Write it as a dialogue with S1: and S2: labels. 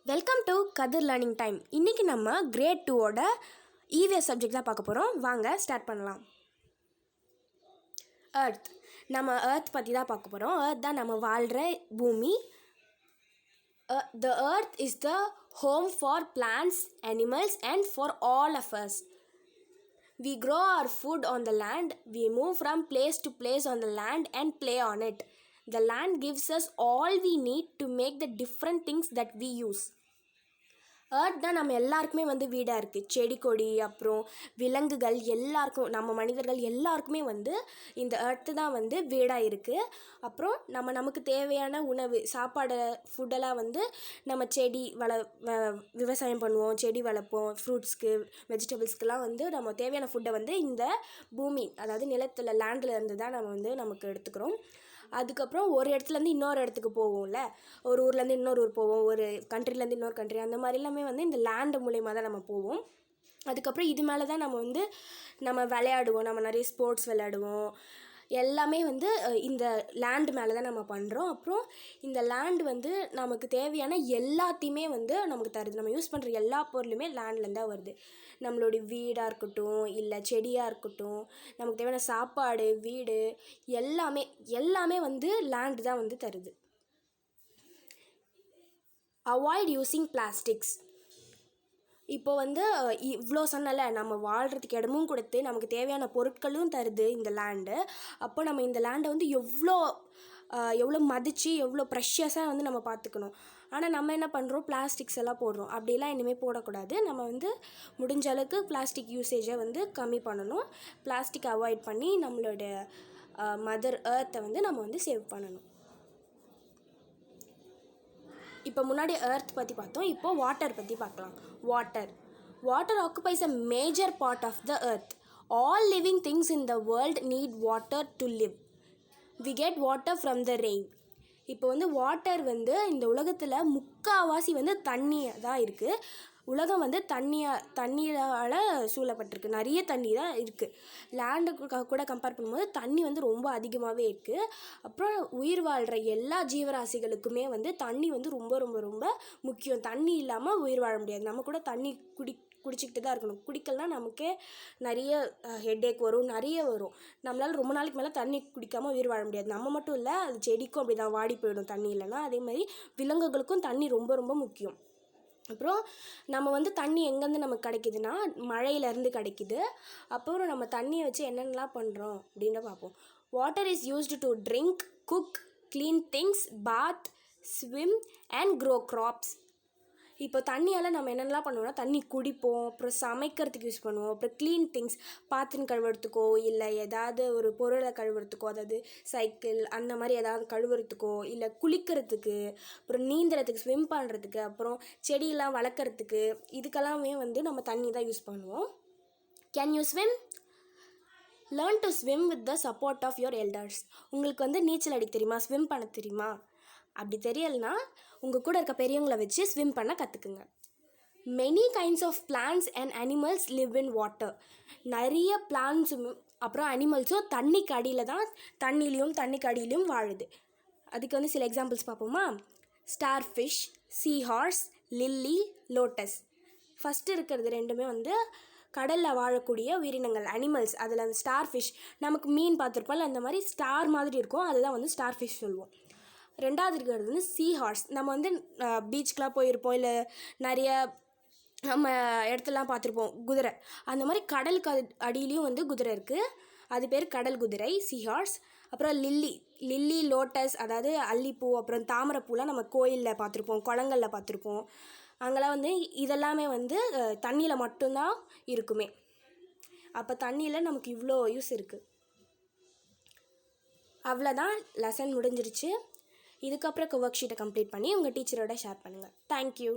S1: Welcome to Kathir learning time. இன்றைக்கி நம்ம great 2ஓட EVS subject தான் பார்க்க போகிறோம். வாங்க ஸ்டார்ட் பண்ணலாம். எர்த், நம்ம எர்த் பற்றி தான் பார்க்க போகிறோம். எர்த் தான் நம்ம வாழ்கிற பூமி. The earth is the home for plants, animals and for all of us. We grow our food on the land. We move from place to place on the land and play on it. The land gives us all we need to make the different things that we use. Earth தான் நம்ம எல்லாருக்குமே வீடாக இருக்குது. செடி கொடி அப்புறம் விலங்குகள் எல்லாருக்கும், நம்ம மனிதர்கள் எல்லாருக்குமே இந்த எர்த்து தான் வீடாக இருக்குது. அப்புறம் நமக்கு தேவையான உணவு சாப்பாடு ஃபுட்டெல்லாம் நம்ம செடி விவசாயம் பண்ணுவோம், செடி வளர்ப்போம், ஃப்ரூட்ஸ்க்கு வெஜிடபிள்ஸ்க்கெலாம் நம்ம தேவையான ஃபுட்டை இந்த பூமி, அதாவது நிலத்தில் லேண்டில் இருந்து தான் நமக்கு எடுத்துக்கிறோம். அதுக்கப்புறம் ஒரு இடத்துலேருந்து இன்னொரு இடத்துக்கு போவோம்ல, ஒரு ஊர்லேருந்து இன்னொரு ஊர் போவோம், ஒரு கண்ட்ரிலேருந்து இன்னொரு கண்ட்ரி, அந்த மாதிரி எல்லாமே இந்த லேண்டு மூலயமா தான் நம்ம போவோம். அதுக்கப்புறம் இது மேலே தான் நம்ம விளையாடுவோம், நம்ம நிறைய ஸ்போர்ட்ஸ் விளையாடுவோம். எல்லாமே இந்த லேண்டு மேலே தான் நம்ம பண்ணுறோம். அப்புறம் இந்த லேண்டு நமக்கு தேவையான எல்லாத்தையுமே நமக்கு தருது. நம்ம யூஸ் பண்ணுற எல்லா பொருளுமே லேண்ட்லேருந்து தான் வருது. நம்மளுடைய வீடாக இருக்கட்டும், இல்லை செடியாக இருக்கட்டும், நமக்கு தேவையான சாப்பாடு, வீடு எல்லாமே லேண்டு தான் தருது. Avoid using plastics. இப்போ இவ்வளோ சொன்னல, நம்ம வாழ்கிறதுக்கு இடமும் கொடுத்து நமக்கு தேவையான பொருட்களும் தருது இந்த லேண்டு. அப்போ நம்ம இந்த லேண்டை எவ்வளோ மதித்து எவ்வளோ ப்ரெஷியஸாக நம்ம பார்த்துக்கணும். ஆனால் நம்ம என்ன பண்ணுறோம், பிளாஸ்டிக்ஸ் எல்லாம் போடுறோம். அப்படிலாம் இனிமேல் போடக்கூடாது. நம்ம முடிஞ்ச அளவுக்கு பிளாஸ்டிக் யூசேஜை கம்மி பண்ணணும். பிளாஸ்டிக் அவாய்ட் பண்ணி நம்மளோட மதர் எர்த்தை நம்ம சேவ் பண்ணணும். இப்போ முன்னாடி எர்த் பற்றி பார்த்தோம், இப்போது வாட்டர் பற்றி பார்க்கலாம். Water occupies a major part of the earth. All living things in the world need water to live. We get water from the rain. இப்போ வாட்டர் இந்த உலகத்தில் முக்கால்வாசி தண்ணி தான் இருக்குது. உலகம் தண்ணீரால் சூழப்பட்டிருக்கு. நிறைய தண்ணி தான் இருக்குது. லேண்டு கூட கம்பேர் பண்ணும்போது தண்ணி ரொம்ப அதிகமாகவே இருக்குது. அப்புறம் உயிர் வாழ்கிற எல்லா ஜீவராசிகளுக்குமே தண்ணி ரொம்ப ரொம்ப ரொம்ப முக்கியம். தண்ணி இல்லாமல் உயிர் வாழ முடியாது. நம்ம கூட தண்ணி குடிச்சிக்கிட்டு தான் இருக்கணும். குடிக்கலனா நமக்கே நிறைய ஹெட்டேக் வரும், நிறைய வரும். நம்மளால் ரொம்ப நாளைக்கு மேலே தண்ணி குடிக்காமல் உயிர் வாழ முடியாது. நம்ம மட்டும் இல்லை, அது செடிக்கும் அப்படி தான் வாடி போயிடும் தண்ணி இல்லைன்னா. அதே மாதிரி விலங்குகளுக்கும் தண்ணி ரொம்ப ரொம்ப முக்கியம். அப்புறம் நம்ம தண்ணி எங்கேருந்து நமக்கு கிடைக்குதுன்னா, மழையிலேருந்து கிடைக்குது. அப்புறம் நம்ம தண்ணியை வச்சு என்னென்னலாம் பண்ணுறோம் அப்படின்னு பார்ப்போம். Water is used to drink, cook, clean things, bath, swim and grow crops. இப்போ தண்ணியால் நம்ம என்னென்னலாம் பண்ணுவோம்னா, தண்ணி குடிப்போம், அப்புறம் சமைக்கிறதுக்கு யூஸ் பண்ணுவோம், அப்புறம் க்ளீன் திங்ஸ், பாத்திரம் கழுவுறதுக்கோ இல்லை ஏதாவது ஒரு பொருளை கழுவுறதுக்கோ, அதாவது சைக்கிள் அந்த மாதிரி ஏதாவது கழுவுறதுக்கோ, இல்லை குளிக்கிறதுக்கு, அப்புறம் நீந்துறதுக்கு, ஸ்விம் பண்ணுறதுக்கு, அப்புறம் செடியெல்லாம் வளர்க்குறதுக்கு, இதுக்கெல்லாமே நம்ம தண்ணி தான் யூஸ் பண்ணுவோம். Can you swim? Learn to swim with the support of your elders. உங்களுக்கு நீச்சல் அடிக்க தெரியுமா, ஸ்விம் பண்ண தெரியுமா? அப்படி தெரியலைன்னா உங்கள் கூட இருக்க பெரியவங்களை வச்சு ஸ்விம் பண்ண கற்றுக்குங்க. Many kinds of plants and animals live in water. நிறைய பிளான்ட்ஸும் அப்புறம் அனிமல்ஸும் தண்ணிக்கு அடியில் தான், தண்ணிக்கு அடியிலையும் வாழுது. அதுக்கு சில எக்ஸாம்பிள்ஸ் பார்ப்போமா? Starfish, seahorse, lily, lotus. First இருக்கிறது ரெண்டுமே கடலில் வாழக்கூடிய உயிரினங்கள், அனிமல்ஸ். அதில் அந்த ஸ்டார் ஃபிஷ், நமக்கு மீன் பார்த்துருப்போம்ல, அந்த மாதிரி ஸ்டார் மாதிரி இருக்கும், அதுதான் ஸ்டார் ஃபிஷ் சொல்லுவோம். ரெண்டாவது இருக்கிறது சீ ஹார்ஸ். நம்ம பீச்சுக்கெலாம் போயிருப்போம், இல்லை நிறைய நம்ம இடத்துலலாம் பார்த்துருப்போம் குதிரை. அந்த மாதிரி கடலுக்கு அடியிலையும் குதிரை இருக்குது. அது பேர் கடல் குதிரை, சீ ஹார்ஸ். அப்புறம் லில்லி, லோட்டஸ், அதாவது அல்லிப்பூ, அப்புறம் தாமரைப்பூலாம் நம்ம கோயிலில் பார்த்துருப்போம், குளங்களில் பார்த்துருப்போம். அங்கெல்லாம் இதெல்லாமே தண்ணியில் மட்டும்தான் இருக்குமே. அப்போ தண்ணியில் நமக்கு இவ்வளோ யூஸ் இருக்குது. அவ்வளோதான், லெசன் முடிஞ்சிருச்சு. இதுக்கப்புறம் ஒர்க் ஷீட்டை கம்ப்ளீட் பண்ணி உங்கள் டீச்சரோட ஷேர் பண்ணுங்கள். தேங்க்யூ.